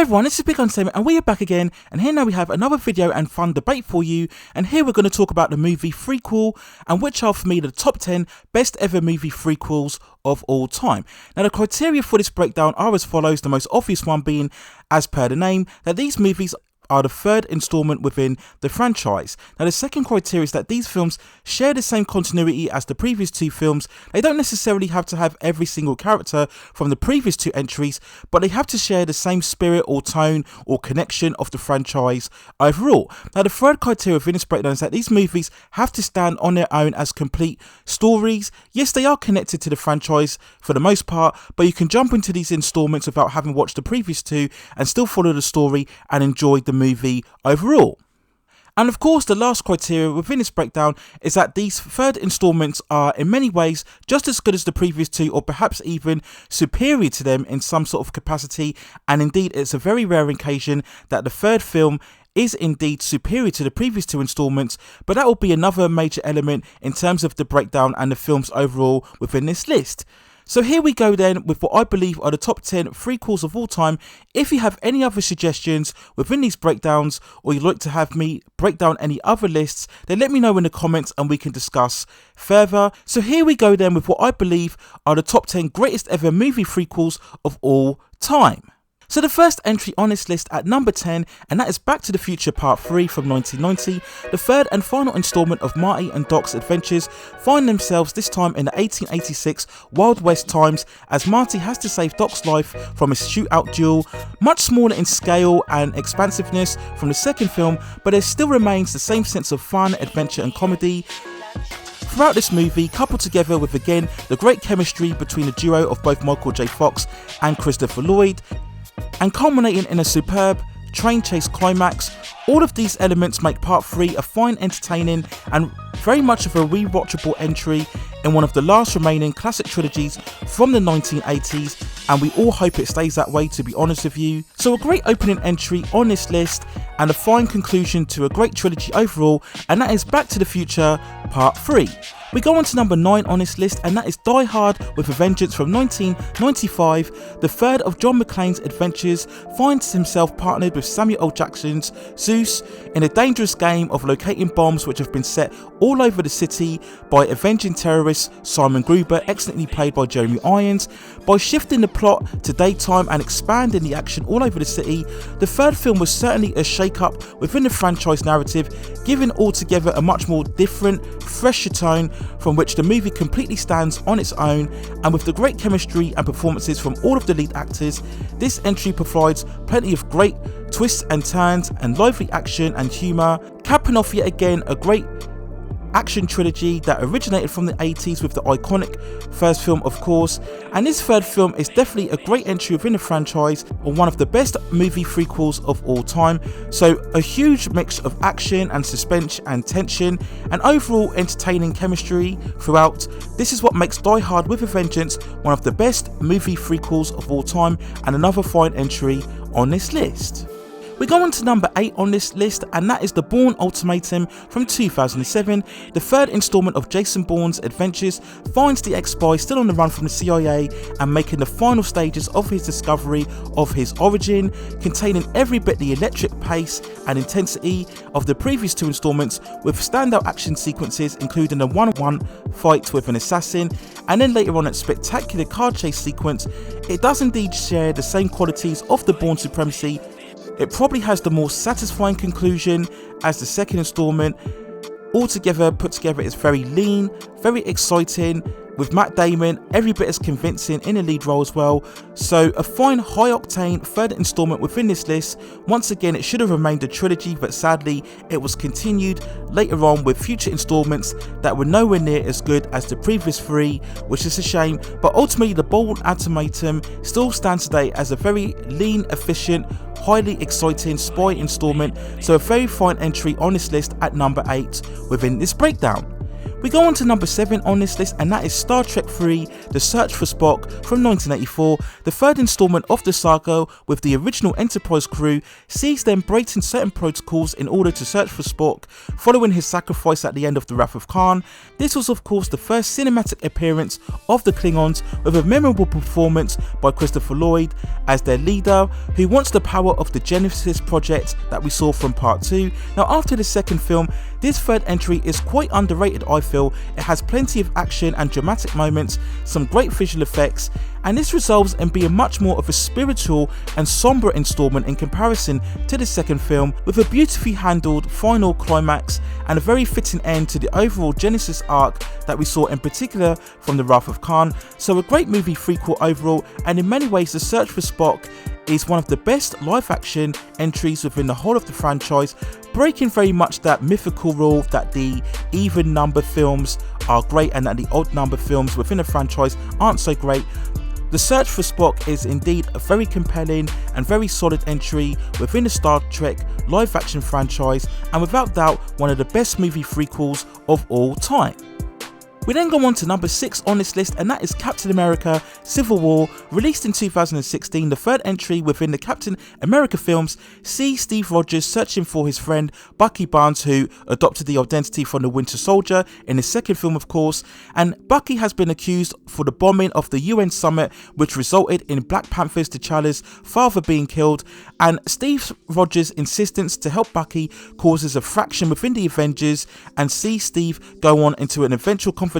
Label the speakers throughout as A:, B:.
A: Hello everyone, this is Big Entertainment and we are back again, and here now we have another video and fun debate for you, and here we're going to talk about the movie Threequel and which are for me the top 10 best ever movie Threequels of all time. Now the criteria for this breakdown are as follows, the most obvious one being, as per the name, that these movies are the third installment within the franchise. Now the second criteria is that these films share the same continuity as the previous two films. They don't necessarily have to have every single character from the previous two entries, but they have to share the same spirit or tone or connection of the franchise overall. Now the third criteria within this breakdown is that these movies have to stand on their own as complete stories. Yes, they are connected to the franchise for the most part, but you can jump into these installments without having watched the previous two and still follow the story and enjoy the movie overall. And of course, the last criteria within this breakdown is that these third installments are in many ways just as good as the previous two, or perhaps even superior to them in some sort of capacity, and indeed it's a very rare occasion that the third film is indeed superior to the previous two installments, but that will be another major element in terms of the breakdown and the films overall within this list. So here we go then with what I believe are the top 10 Threequels of all time. If you have any other suggestions within these breakdowns, or you'd like to have me break down any other lists, then let me know in the comments and we can discuss further. So here we go then with what I believe are the top 10 greatest ever movie Threequels of all time. So the first entry on this list at number 10, and that is Back to the Future Part 3 from 1990. The third and final installment of Marty and Doc's adventures find themselves this time in the 1886 Wild West times, as Marty has to save Doc's life from a shootout duel. Much smaller in scale and expansiveness from the second film, but there still remains the same sense of fun, adventure and comedy throughout this movie, coupled together with again the great chemistry between the duo of both Michael J. Fox and Christopher Lloyd, and culminating in a superb train chase climax. All of these elements make Part 3 a fine, entertaining and very much of a rewatchable entry in one of the last remaining classic trilogies from the 1980s, and we all hope it stays that way, to be honest with you. So a great opening entry on this list and a fine conclusion to a great trilogy overall, and that is Back to the Future Part 3. We go on to number 9 on this list, and that is Die Hard with a Vengeance from 1995. The third of John McClane's adventures finds himself partnered with Samuel L. Jackson's Zeus in a dangerous game of locating bombs which have been set all over the city by avenging terrorist Simon Gruber, excellently played by Jeremy Irons. By shifting the plot to daytime and expanding the action all over the city, the third film was certainly a shake-up within the franchise narrative, giving altogether a much more different, fresher tone from which the movie completely stands on its own. And with the great chemistry and performances from all of the lead actors, this entry provides plenty of great twists and turns and lively action and humour, capping off yet again a great action trilogy that originated from the 80s with the iconic first film, of course. And this third film is definitely a great entry within the franchise, or one of the best movie Threequels of all time. So a huge mix of action and suspense and tension and overall entertaining chemistry throughout. This is what makes Die Hard with a Vengeance one of the best movie Threequels of all time, and another fine entry on this list. We go on to number 8 on this list, and that is the Bourne Ultimatum from 2007. The third installment of Jason Bourne's adventures finds the ex-spy still on the run from the CIA and making the final stages of his discovery of his origin, containing every bit the electric pace and intensity of the previous two installments, with standout action sequences including a one-on-one fight with an assassin, and then later on a spectacular car chase sequence. It does indeed share the same qualities of the Bourne Supremacy. It probably has the more satisfying conclusion as the second installment. Altogether put together, it's very lean, very exciting, with Matt Damon every bit as convincing in a lead role as well. So a fine high octane third installment within this list. Once again, it should have remained a trilogy, but sadly it was continued later on with future installments that were nowhere near as good as the previous three, which is a shame. But ultimately the Bourne Ultimatum still stands today as a very lean, efficient, highly exciting spy installment. So a very fine entry on this list at number 8 within this breakdown. We go on to number 7 on this list, and that is Star Trek III: The Search for Spock from 1984. The third installment of the saga, with the original Enterprise crew, sees them breaking certain protocols in order to search for Spock, following his sacrifice at the end of the Wrath of Khan. This was of course the first cinematic appearance of the Klingons, with a memorable performance by Christopher Lloyd as their leader, who wants the power of the Genesis project that we saw from part 2. Now, after the second film, this third entry is quite underrated. I feel it has plenty of action and dramatic moments, some great visual effects, and this resolves in being much more of a spiritual and sombre installment in comparison to the second film, with a beautifully handled final climax and a very fitting end to the overall Genesis arc that we saw, in particular from the Wrath of Khan. So a great movie prequel overall, and in many ways The Search for Spock is one of the best live action entries within the whole of the franchise, breaking very much that mythical rule that the even number films are great and that the odd number films within a franchise aren't so great. The Search for Spock is indeed a very compelling and very solid entry within the Star Trek live action franchise, and without doubt one of the best movie prequels of all time. We then go on to number 6 on this list, and that is Captain America: Civil War, released in 2016. The third entry within the Captain America films sees Steve Rogers searching for his friend Bucky Barnes, who adopted the identity from the Winter Soldier in the second film of course, and Bucky has been accused for the bombing of the UN summit, which resulted in Black Panther's T'Challa's father being killed, and Steve Rogers' insistence to help Bucky causes a fraction within the Avengers and sees Steve go on into an eventual confrontation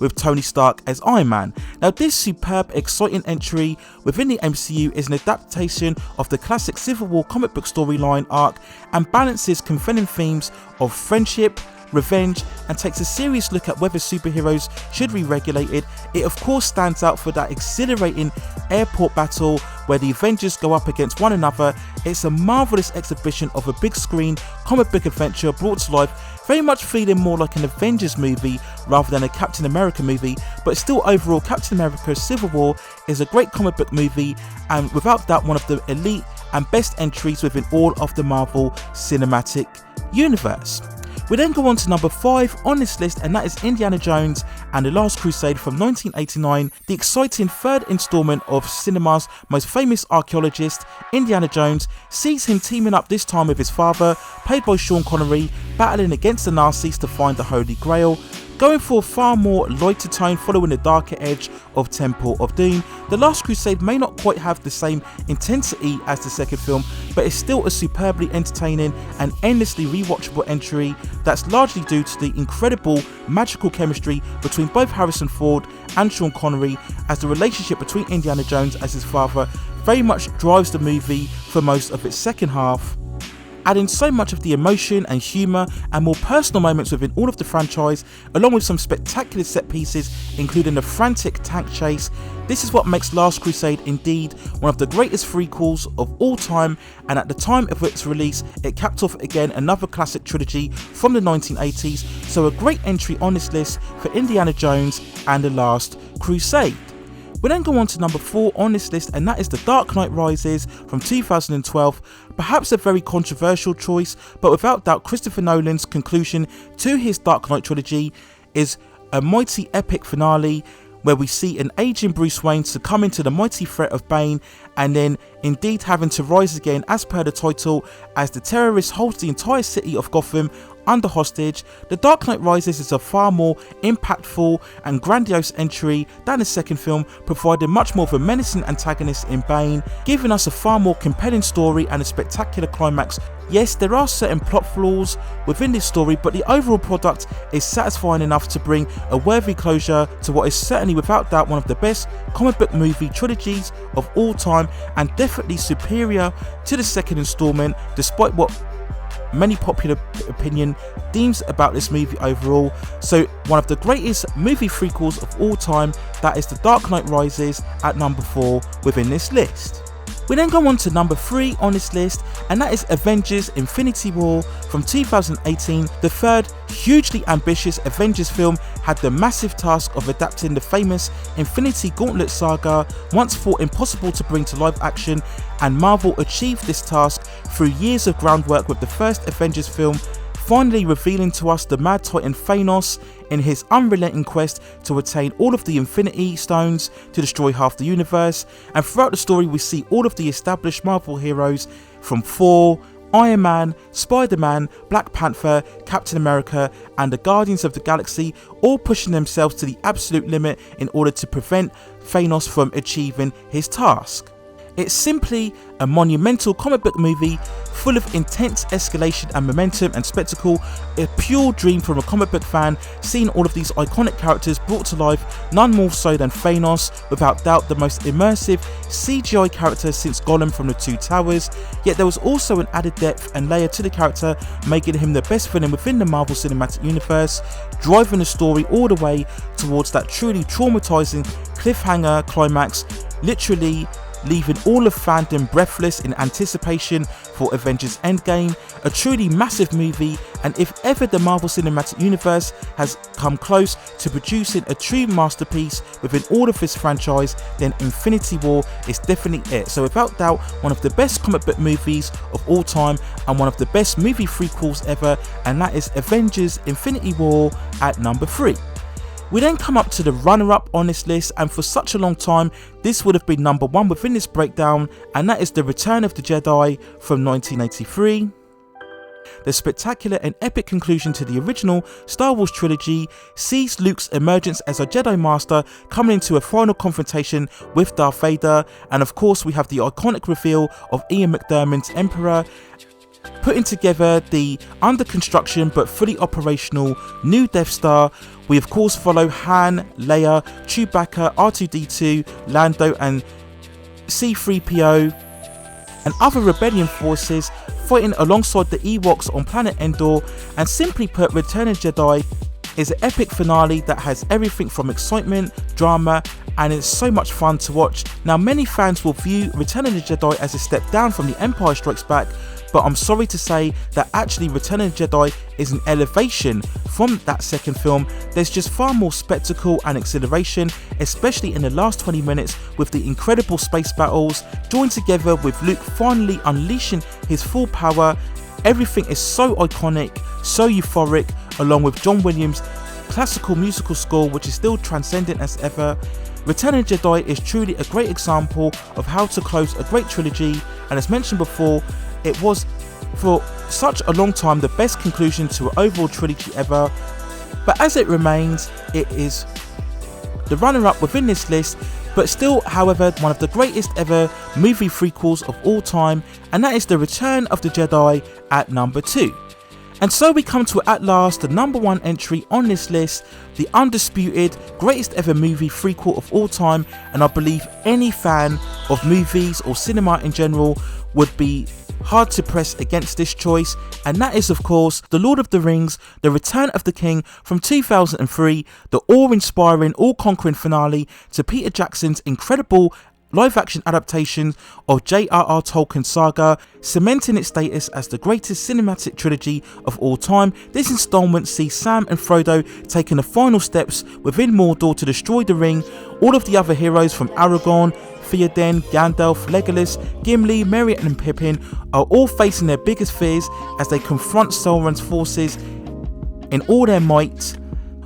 A: with Tony Stark as Iron Man. Now, this superb, exciting entry within the MCU is an adaptation of the classic Civil War comic book storyline arc, and balances compelling themes of friendship, revenge, and takes a serious look at whether superheroes should be regulated. It of course stands out for that exhilarating airport battle where the Avengers go up against one another. It's a marvellous exhibition of a big screen comic book adventure brought to life, very much feeling more like an Avengers movie rather than a Captain America movie, but still overall Captain America: Civil War is a great comic book movie, and without that one of the elite and best entries within all of the Marvel Cinematic Universe. We then go on to number 5 on this list, and that is Indiana Jones and the Last Crusade from 1989, the exciting third installment of cinema's most famous archaeologist. Indiana Jones sees him teaming up this time with his father, played by Sean Connery, battling against the Nazis to find the Holy Grail. Going for a far more lighter tone following the darker edge of Temple of Doom, The Last Crusade may not quite have the same intensity as the second film, but is still a superbly entertaining and endlessly rewatchable entry that's largely due to the incredible magical chemistry between both Harrison Ford and Sean Connery, as the relationship between Indiana Jones as his father very much drives the movie for most of its second half, adding so much of the emotion and humour and more personal moments within all of the franchise, along with some spectacular set pieces, including the frantic tank chase. This is what makes Last Crusade indeed one of the greatest prequels of all time, and at the time of its release it capped off again another classic trilogy from the 1980s, so a great entry on this list for Indiana Jones and the Last Crusade. We then go on to number 4 on this list, and that is The Dark Knight Rises from 2012. Perhaps a very controversial choice, but without doubt Christopher Nolan's conclusion to his Dark Knight trilogy is a mighty epic finale where we see an aging Bruce Wayne succumbing to the mighty threat of Bane, and then indeed having to rise again as per the title as the terrorist holds the entire city of Gotham under hostage. The Dark Knight Rises is a far more impactful and grandiose entry than the second film, providing much more of a menacing antagonist in Bane, giving us a far more compelling story and a spectacular climax. Yes, there are certain plot flaws within this story, but the overall product is satisfying enough to bring a worthy closure to what is certainly without doubt one of the best comic book movie trilogies of all time, and definitely superior to the second installment, despite what many popular opinion deems about this movie overall. So one of the greatest movie prequels of all time, that is The Dark Knight Rises at number 4 within this list. We then go on to number 3 on this list, and that is Avengers: Infinity War from 2018. The third hugely ambitious Avengers film had the massive task of adapting the famous Infinity Gauntlet saga, once thought impossible to bring to live action, and Marvel achieved this task through years of groundwork with the first Avengers film finally revealing to us the Mad Titan Thanos in his unrelenting quest to attain all of the Infinity Stones to destroy half the universe. And throughout the story we see all of the established Marvel heroes from Thor, Iron Man, Spider-Man, Black Panther, Captain America and the Guardians of the Galaxy all pushing themselves to the absolute limit in order to prevent Thanos from achieving his task. It's simply a monumental comic book movie full of intense escalation and momentum and spectacle, a pure dream from a comic book fan, seeing all of these iconic characters brought to life, none more so than Thanos, without doubt the most immersive CGI character since Gollum from the Two Towers, yet there was also an added depth and layer to the character, making him the best villain within the Marvel Cinematic Universe, driving the story all the way towards that truly traumatizing cliffhanger climax, literally leaving all of fandom breathless in anticipation for Avengers Endgame, a truly massive movie, and if ever the Marvel Cinematic Universe has come close to producing a true masterpiece within all of this franchise, then Infinity War is definitely it. So without doubt, one of the best comic book movies of all time and one of the best movie prequels ever, and that is Avengers Infinity War at number 3. We then come up to the runner-up on this list, and for such a long time this would have been number 1 within this breakdown, and that is The Return of the Jedi from 1983. The spectacular and epic conclusion to the original Star Wars trilogy sees Luke's emergence as a Jedi Master coming into a final confrontation with Darth Vader, and of course we have the iconic reveal of Ian McDiarmid's Emperor, putting together the under construction but fully operational new Death Star. We of course follow Han, Leia, Chewbacca, R2-D2, Lando and C-3PO and other rebellion forces fighting alongside the Ewoks on planet Endor, and simply put, Return of the Jedi is an epic finale that has everything from excitement, drama, and it's so much fun to watch. Now many fans will view Return of the Jedi as a step down from The Empire Strikes Back, but I'm sorry to say that actually Return of the Jedi is an elevation from that second film. There's just far more spectacle and exhilaration, especially in the last 20 minutes with the incredible space battles, joined together with Luke finally unleashing his full power. Everything is so iconic, so euphoric, along with John Williams' classical musical score, which is still transcendent as ever. Return of the Jedi is truly a great example of how to close a great trilogy, and as mentioned before, it was for such a long time the best conclusion to an overall trilogy ever, but as it remains, it is the runner-up within this list, but still, however, one of the greatest ever movie prequels of all time, and that is The Return of the Jedi at number 2. And so we come to at last the number 1 entry on this list, the undisputed greatest ever movie prequel of all time, and I believe any fan of movies or cinema in general would be hard to press against this choice, and that is of course The Lord of the Rings, The Return of the King from 2003, the awe-inspiring, all-conquering finale to Peter Jackson's incredible live-action adaptation of J.R.R. Tolkien's saga, cementing its status as the greatest cinematic trilogy of all time. This installment sees Sam and Frodo taking the final steps within Mordor to destroy the ring. All of the other heroes from Aragorn, Theoden, Gandalf, Legolas, Gimli, Merry and Pippin are all facing their biggest fears as they confront Sauron's forces in all their might,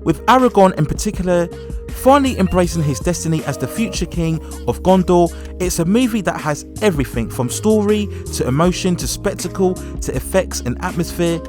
A: with Aragorn in particular finally embracing his destiny as the future king of Gondor. It's a movie that has everything from story to emotion to spectacle to effects and atmosphere.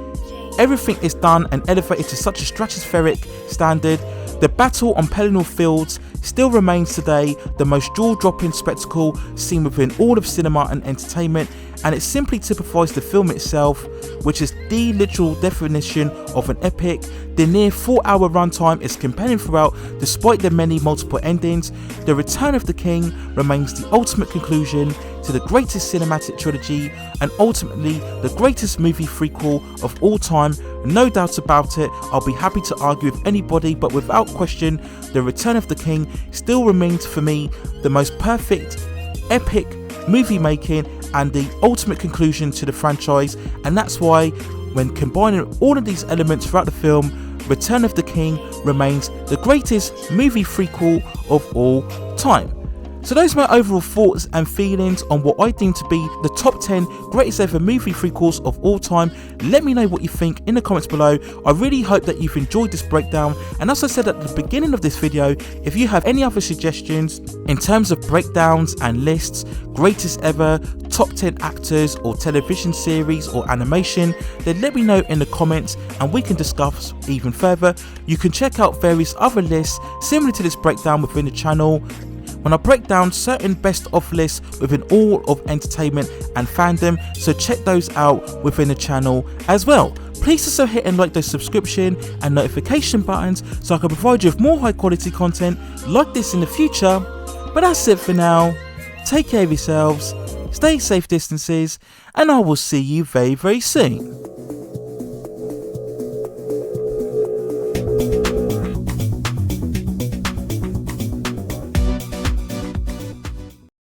A: Everything is done and elevated to such a stratospheric standard. The battle on Pelennor Fields still remains today the most jaw-dropping spectacle seen within all of cinema and entertainment, and it simply typifies the film itself, which is the literal definition of an epic. The near 4-hour runtime is compelling throughout, despite the many multiple endings. The Return of the King remains the ultimate conclusion to the greatest cinematic trilogy and ultimately the greatest movie prequel of all time. No doubt about it, I'll be happy to argue with anybody, but without question, The Return of the King still remains for me the most perfect, epic movie making and the ultimate conclusion to the franchise, and that's why when combining all of these elements throughout the film, Return of the King remains the greatest movie prequel of all time. So those are my overall thoughts and feelings on what I deem to be the top 10 greatest ever movie prequels of all time. Let me know what you think in the comments below. I really hope that you've enjoyed this breakdown, and as I said at the beginning of this video, if you have any other suggestions in terms of breakdowns and lists, greatest ever, top 10 actors or television series or animation, then let me know in the comments and we can discuss even further. You can check out various other lists similar to this breakdown within the channel when I break down certain best of lists within all of entertainment and fandom, so check those out within the channel as well. Please also hit and like those subscription and notification buttons so I can provide you with more high quality content like this in the future. But that's it for now. Take care of yourselves, stay safe distances, and I will see you very soon.